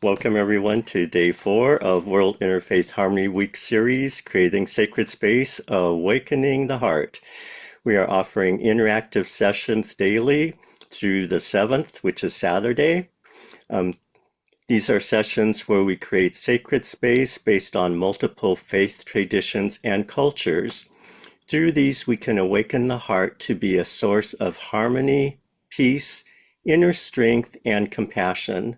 Welcome everyone to day 4 of World Interfaith Harmony Week series, Creating Sacred Space, Awakening the Heart. We are offering interactive sessions daily through the 7th, which is Saturday. These are sessions where we create sacred space based on multiple faith traditions and cultures. Through these, we can awaken the heart to be a source of harmony, peace, inner strength, and compassion.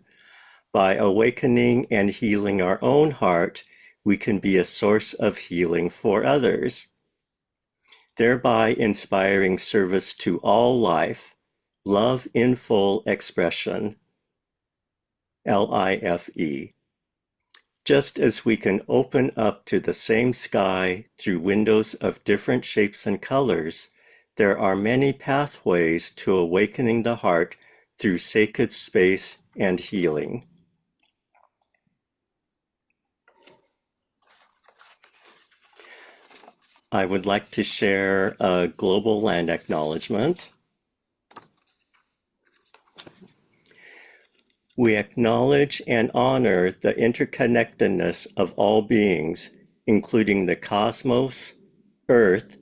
By awakening and healing our own heart, we can be a source of healing for others, thereby inspiring service to all life, love in full expression, LIFE. Just as we can open up to the same sky through windows of different shapes and colors, there are many pathways to awakening the heart through sacred space and healing. I would like to share a global land acknowledgement. We acknowledge and honor the interconnectedness of all beings, including the cosmos, Earth,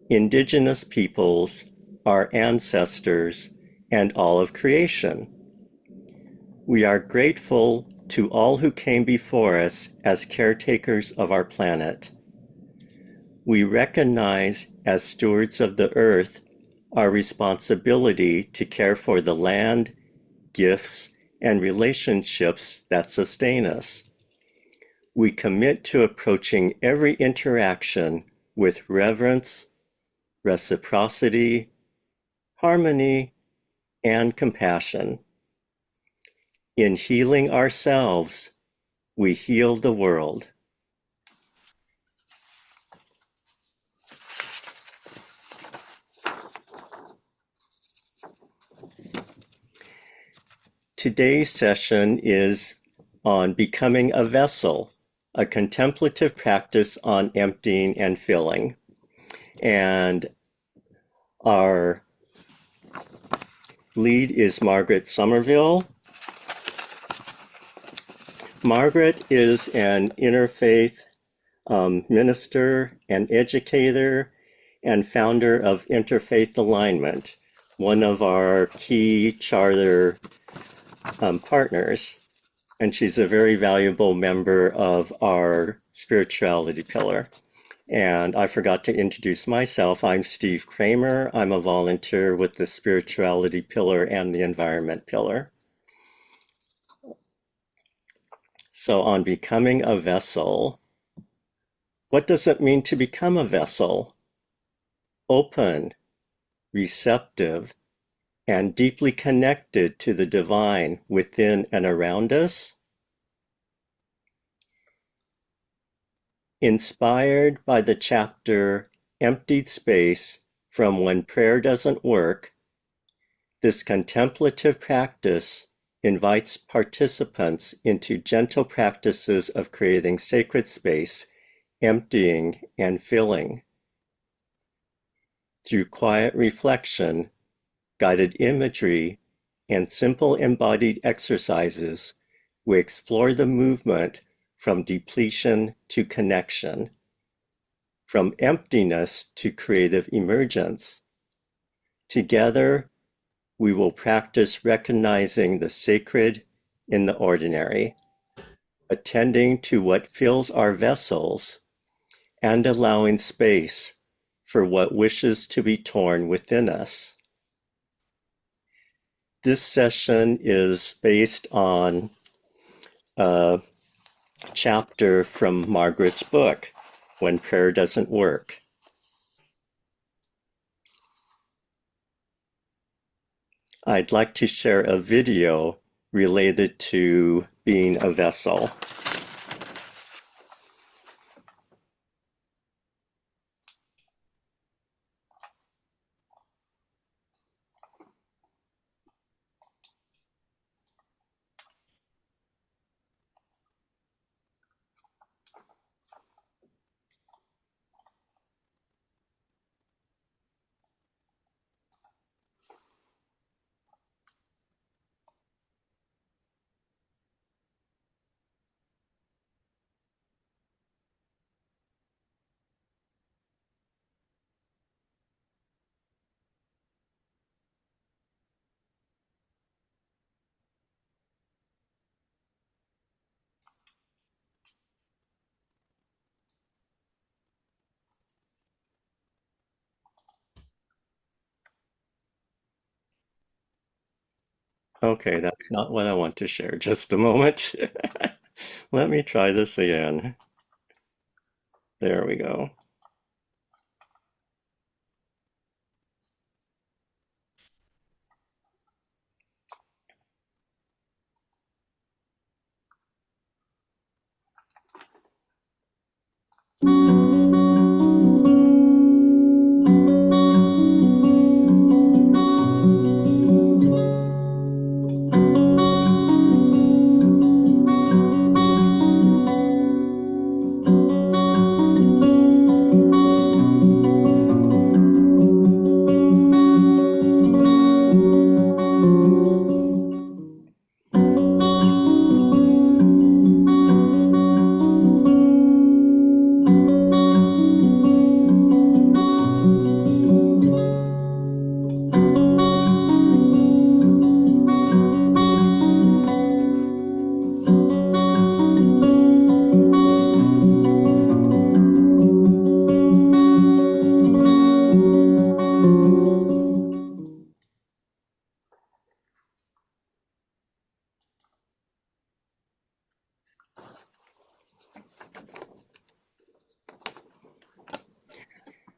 indigenous peoples, our ancestors, and all of creation. We are grateful to all who came before us as caretakers of our planet. We recognize, as stewards of the earth, our responsibility to care for the land, gifts, and relationships that sustain us. We commit to approaching every interaction with reverence, reciprocity, harmony, and compassion. In healing ourselves, we heal the world. Today's session is on becoming a vessel, a contemplative practice on emptying and filling. And our lead is Margaret Somerville. Margaret is an interfaith minister and educator and founder of Interfaith Alignment, one of our key charter partners, and she's a very valuable member of our spirituality pillar. And I forgot to introduce myself. I'm Steve Kramer. I'm a volunteer with the spirituality pillar and the environment pillar. So on becoming a vessel, what does it mean to become a vessel? Open, receptive, and deeply connected to the divine within and around us. Inspired by the chapter Emptied Space from When Prayer Doesn't Work, this contemplative practice invites participants into gentle practices of creating sacred space, emptying and filling. Through quiet reflection, guided imagery, and simple embodied exercises, we explore the movement from depletion to connection, from emptiness to creative emergence. Together, we will practice recognizing the sacred in the ordinary, attending to what fills our vessels, and allowing space for what wishes to be torn within us. This session is based on a chapter from Margaret's book, When Prayer Doesn't Work. I'd like to share a video related to being a vessel. Okay, that's not what I want to share. Just a moment. Let me try this again. There we go.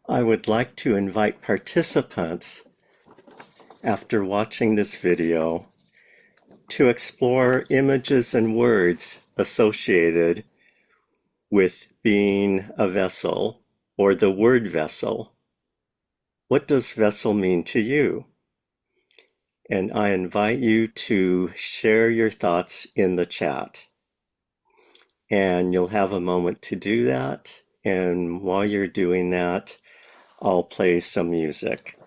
I would like to invite participants, after watching this video, to explore images and words associated with being a vessel or the word vessel. What does vessel mean to you? And I invite you to share your thoughts in the chat. And you'll have a moment to do that. And while you're doing that, I'll play some music.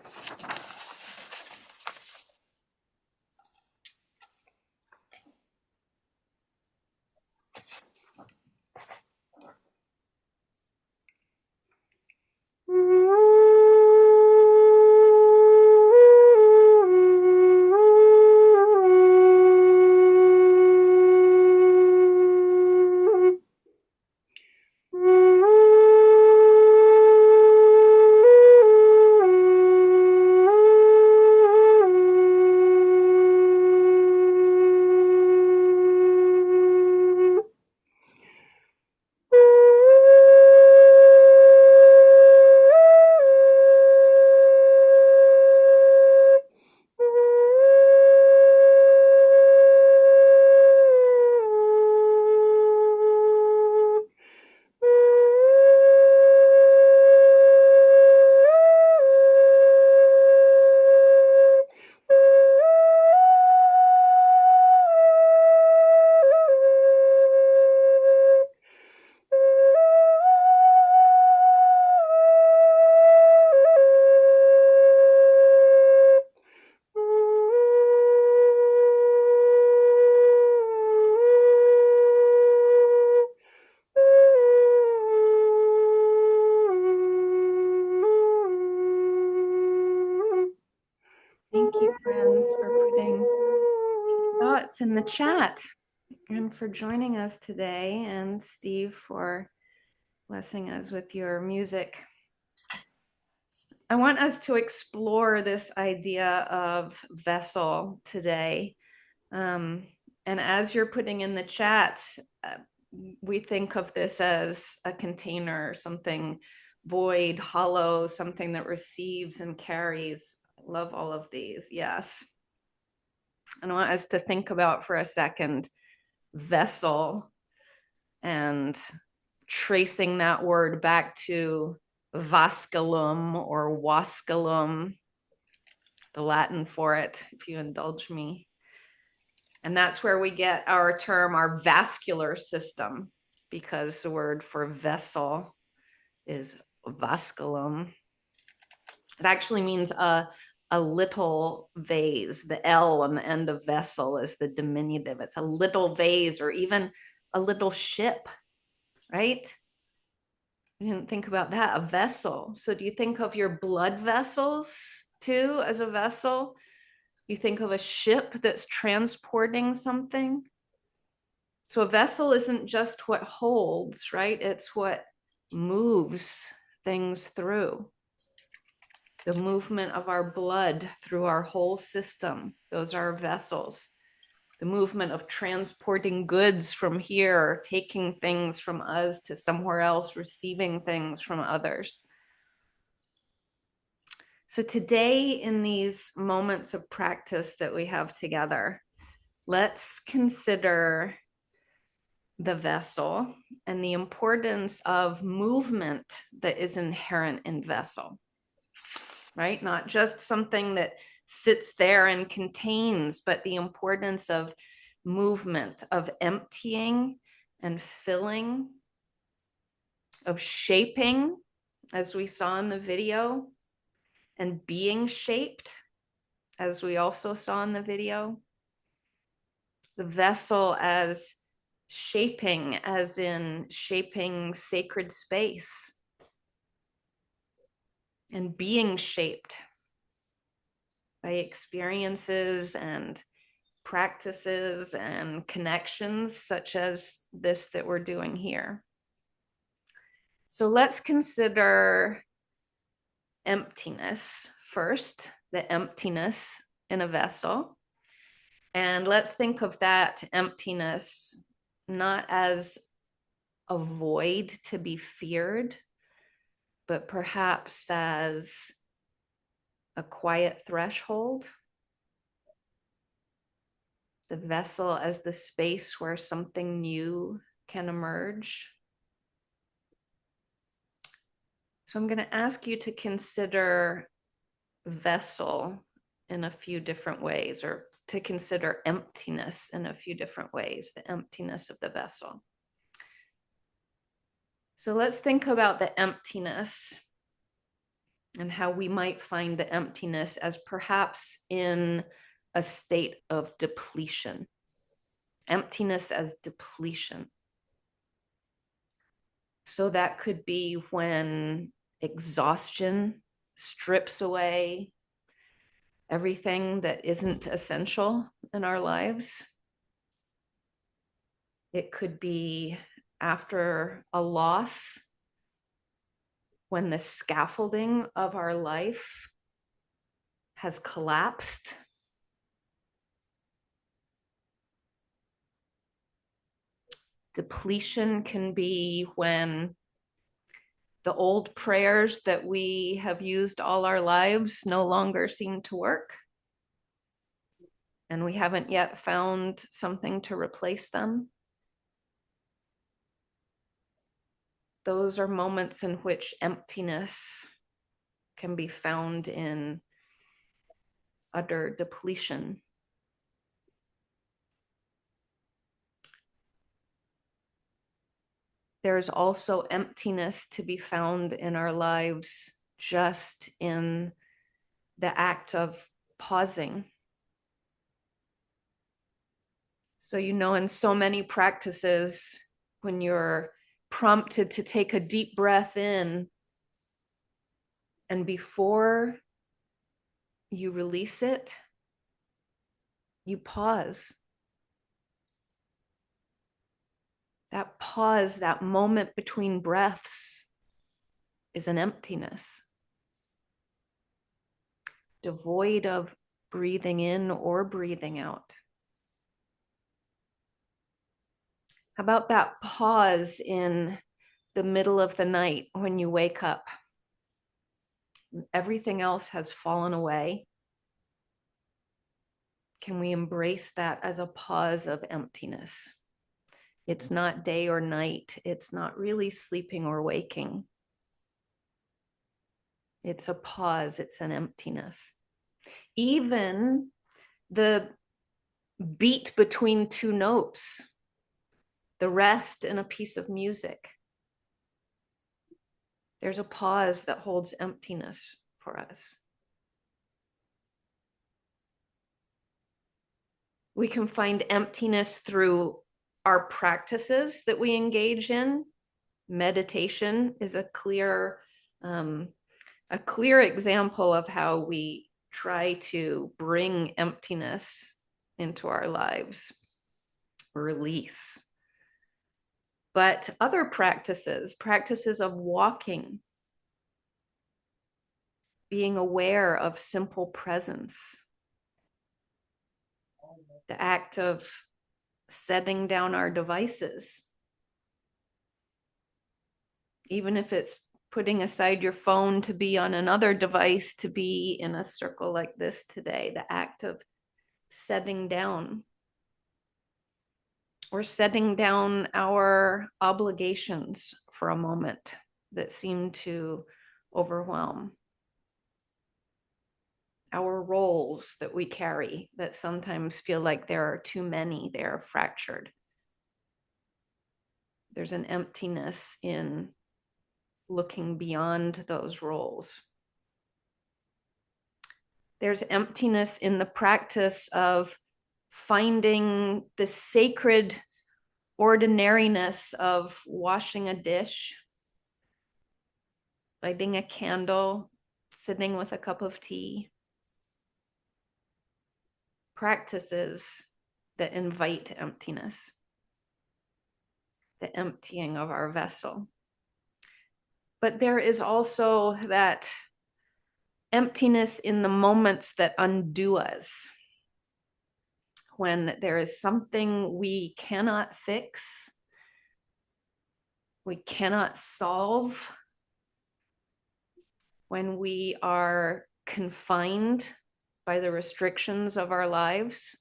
Thank you, friends, for putting thoughts in the chat and for joining us today, and Steve for blessing us with your music. I want us to explore this idea of vessel today. And as you're putting in the chat, we think of this as a container, something void, hollow, something that receives and carries. I love all of these. Yes. And I want us to think about for a second vessel and tracing that word back to vasculum or wasculum, the Latin for it, if you indulge me. And that's where we get our term, our vascular system, because the word for vessel is vasculum. It actually means a little vase. The L on the end of vessel is the diminutive. It's a little vase or even a little ship, right? I didn't think about that, a vessel. So do you think of your blood vessels too as a vessel? You think of a ship that's transporting something. So a vessel isn't just what holds, right? It's what moves things through. The movement of our blood through our whole system, those are vessels. The movement of transporting goods from here, taking things from us to somewhere else, receiving things from others. So today, in these moments of practice that we have together, let's consider the vessel and the importance of movement that is inherent in vessel, right? Not just something that sits there and contains, but the importance of movement, of emptying and filling, of shaping, as we saw in the video, and being shaped, as we also saw in the video. The vessel as shaping, as in shaping sacred space, and being shaped by experiences and practices and connections such as this that we're doing here. So let's consider emptiness first, the emptiness in a vessel. And let's think of that emptiness not as a void to be feared, but perhaps as a quiet threshold. The vessel as the space where something new can emerge. So I'm going to ask you to consider vessel in a few different ways, or to consider emptiness in a few different ways, the emptiness of the vessel. So let's think about the emptiness and how we might find the emptiness as perhaps in a state of depletion. Emptiness as depletion. So that could be when exhaustion strips away everything that isn't essential in our lives. It could be after a loss, when the scaffolding of our life has collapsed. Depletion can be when the old prayers that we have used all our lives no longer seem to work, and we haven't yet found something to replace them. Those are moments in which emptiness can be found in utter depletion. There's also emptiness to be found in our lives just in the act of pausing. So, in so many practices, when you're prompted to take a deep breath in, and before you release it, you pause. That pause, that moment between breaths, is an emptiness, devoid of breathing in or breathing out. How about that pause in the middle of the night when you wake up? Everything else has fallen away. Can we embrace that as a pause of emptiness? It's not day or night. It's not really sleeping or waking. It's a pause. It's an emptiness. Even the beat between two notes, the rest in a piece of music, there's a pause that holds emptiness for us. We can find emptiness through our practices that we engage in. Meditation is a clear example of how we try to bring emptiness into our lives, release. But other practices of walking, being aware of simple presence, the act of setting down our devices, even if it's putting aside your phone to be on another device, to be in a circle like this today, the act of setting down, or setting down our obligations for a moment that seem to overwhelm, our roles that we carry that sometimes feel like there are too many, they are fractured. There's an emptiness in looking beyond those roles. There's emptiness in the practice of finding the sacred ordinariness of washing a dish, lighting a candle, sitting with a cup of tea. Practices that invite emptiness, the emptying of our vessel. But there is also that emptiness in the moments that undo us, when there is something we cannot fix, we cannot solve, when we are confined by the restrictions of our lives,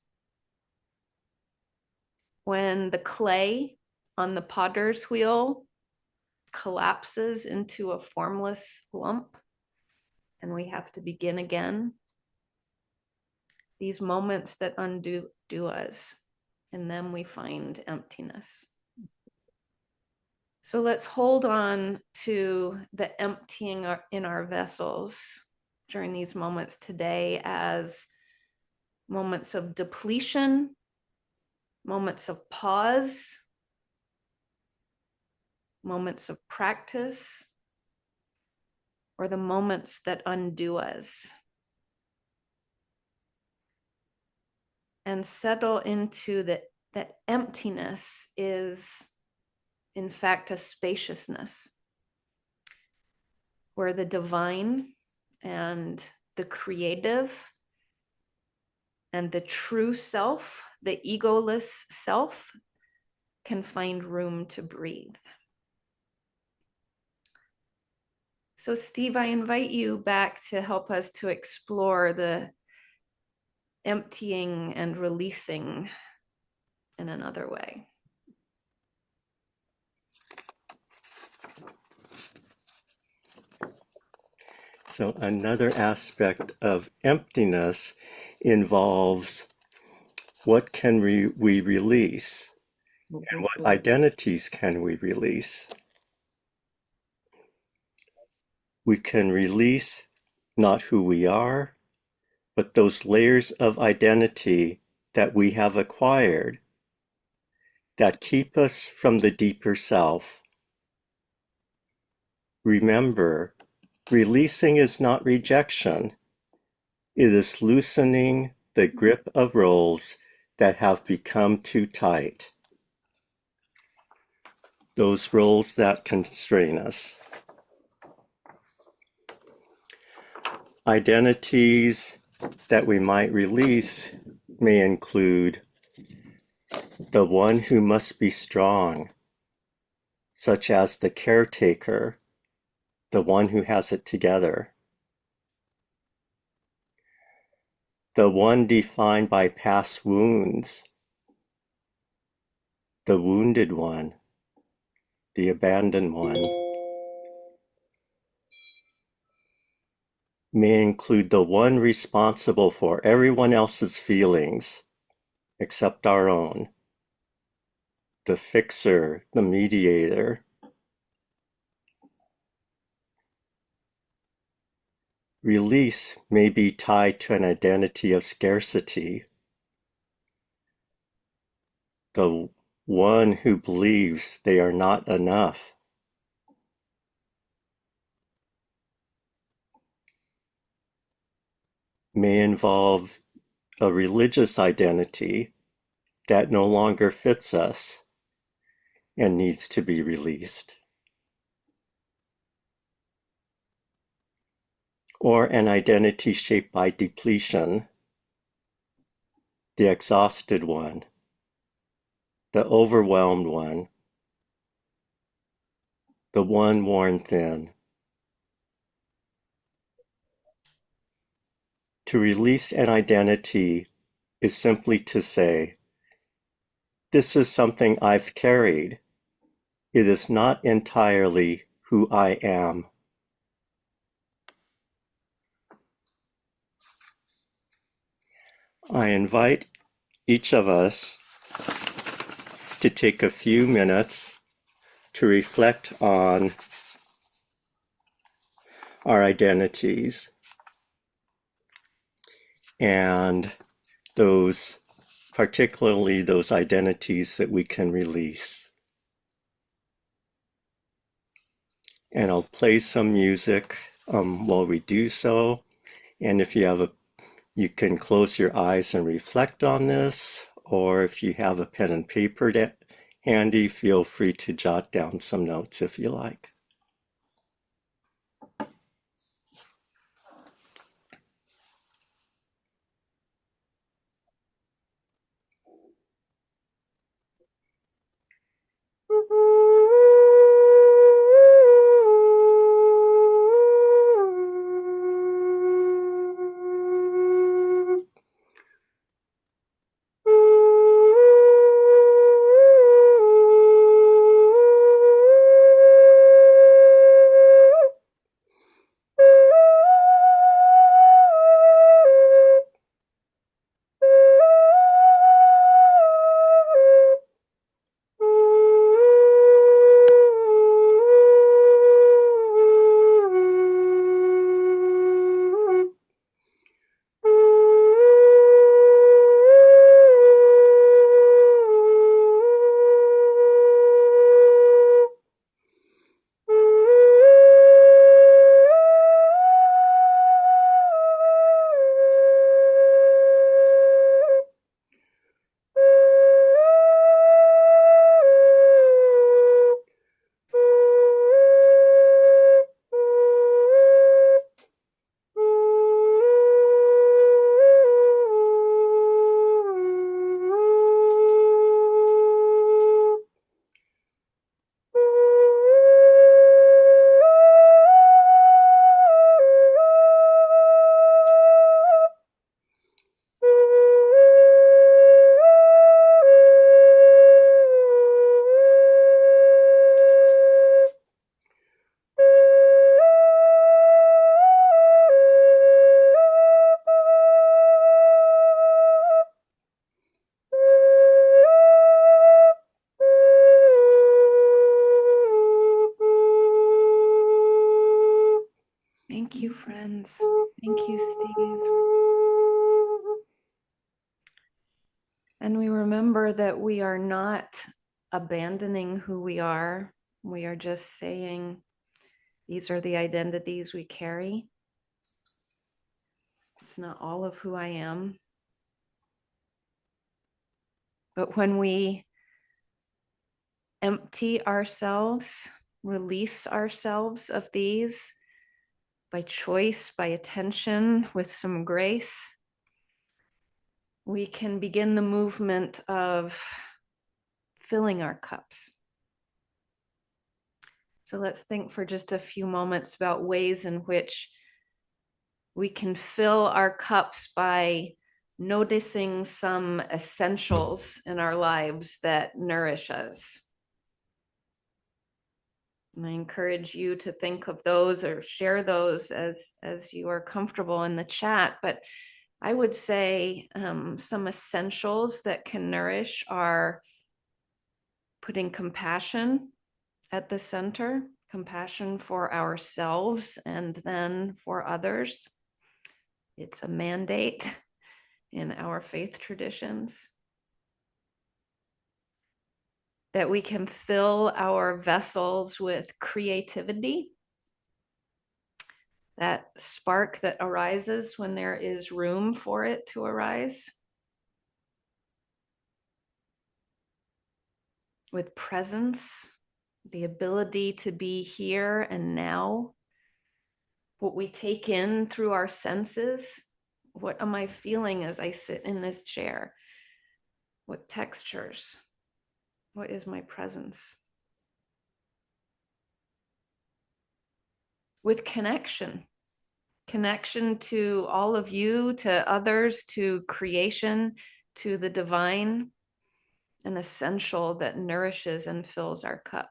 when the clay on the potter's wheel collapses into a formless lump and we have to begin again. These moments that undo us, and then we find emptiness. So let's hold on to the emptying in our vessels during these moments today as moments of depletion, moments of pause, moments of practice, or the moments that undo us. And settle into that emptiness is, in fact, a spaciousness where the divine and the creative and the true self, the egoless self, can find room to breathe. So, Steve, I invite you back to help us to explore the emptying and releasing in another way. So another aspect of emptiness involves what can we release, and what identities can we release. We can release not who we are, but those layers of identity that we have acquired that keep us from the deeper self. Remember, releasing is not rejection. It is loosening the grip of roles that have become too tight. Those roles that constrain us. Identities that we might release may include the one who must be strong, such as the caretaker, the one who has it together. The one defined by past wounds, the wounded one, the abandoned one. May include the one responsible for everyone else's feelings except our own, the fixer, the mediator. Release may be tied to an identity of scarcity, the one who believes they are not enough. May involve a religious identity that no longer fits us and needs to be released. or an identity shaped by depletion, the exhausted one, the overwhelmed one, the one worn thin. To release an identity is simply to say, this is something I've carried. It is not entirely who I am. I invite each of us to take a few minutes to reflect on our identities and those, particularly those identities that we can release. And I'll play some music while we do so. And if you have you can close your eyes and reflect on this, or if you have a pen and paper handy, feel free to jot down some notes if you like. Thank you, friends. Thank you, Steve. And we remember that we are not abandoning who we are. We are just saying, these are the identities we carry. It's not all of who I am. But when we empty ourselves, release ourselves of these by choice, by attention, with some grace, we can begin the movement of filling our cups. So let's think for just a few moments about ways in which we can fill our cups by noticing some essentials in our lives that nourish us. And I encourage you to think of those or share those as you are comfortable in the chat. But I would say some essentials that can nourish are putting compassion at the center, compassion for ourselves and then for others. It's a mandate in our faith traditions. That we can fill our vessels with creativity, that spark that arises when there is room for it to arise. With presence, the ability to be here and now, what we take in through our senses. What am I feeling as I sit in this chair? What textures? What is my presence? With connection to all of you, to others, to creation, to the divine, an essential that nourishes and fills our cup.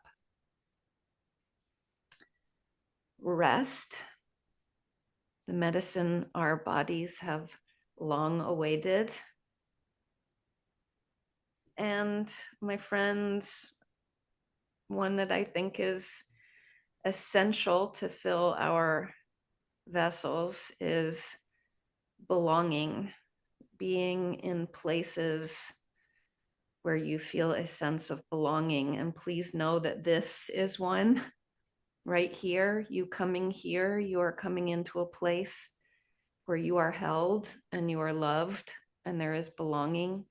Rest, the medicine our bodies have long awaited. And my friends, one that I think is essential to fill our vessels is belonging, being in places where you feel a sense of belonging. And please know that this is one right here. You coming here, you are coming into a place where you are held and you are loved and there is belonging.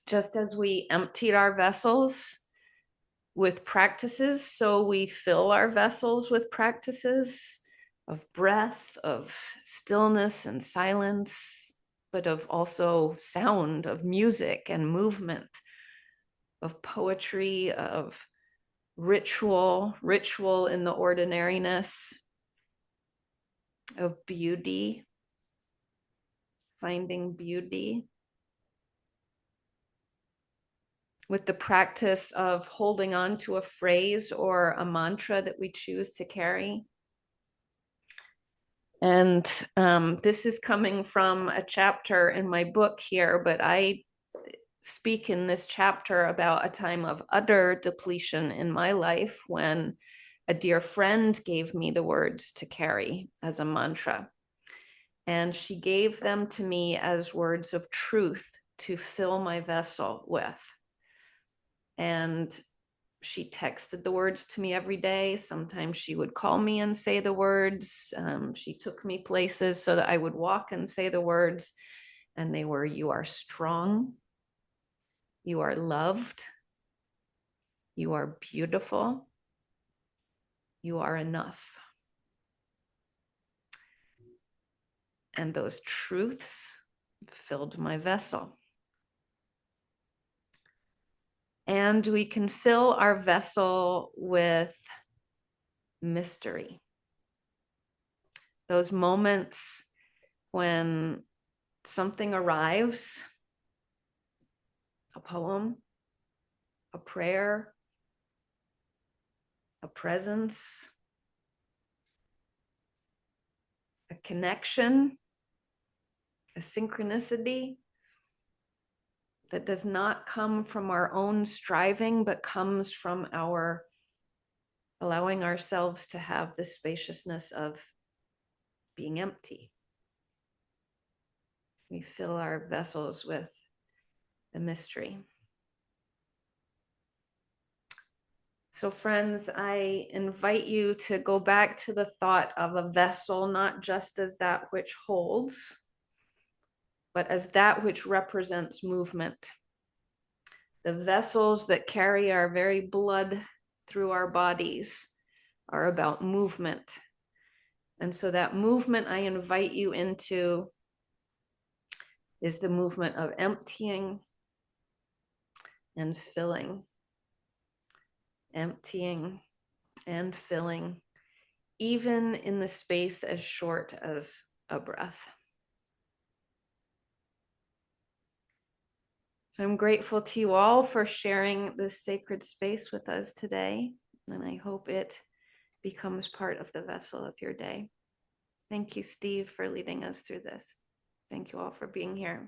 Just as we emptied our vessels with practices, so we fill our vessels with practices of breath, of stillness and silence, but of also sound, of music and movement, of poetry, of ritual in the ordinariness, of beauty, finding beauty. With the practice of holding on to a phrase or a mantra that we choose to carry. And this is coming from a chapter in my book here, but I speak in this chapter about a time of utter depletion in my life when a dear friend gave me the words to carry as a mantra. And she gave them to me as words of truth to fill my vessel with. And she texted the words to me every day. Sometimes she would call me and say the words. She took me places so that I would walk and say the words. And they were, you are strong. You are loved. You are beautiful. You are enough. And those truths filled my vessel. And we can fill our vessel with mystery. Those moments when something arrives, a poem, a prayer, a presence, a connection, a synchronicity that does not come from our own striving, but comes from our allowing ourselves to have the spaciousness of being empty. We fill our vessels with the mystery. So friends, I invite you to go back to the thought of a vessel, not just as that which holds, but as that which represents movement. The vessels that carry our very blood through our bodies are about movement. And so that movement I invite you into is the movement of emptying and filling. Emptying and filling, even in the space as short as a breath. So I'm grateful to you all for sharing this sacred space with us today, and I hope it becomes part of the vessel of your day. Thank you, Steve, for leading us through this. Thank you all for being here.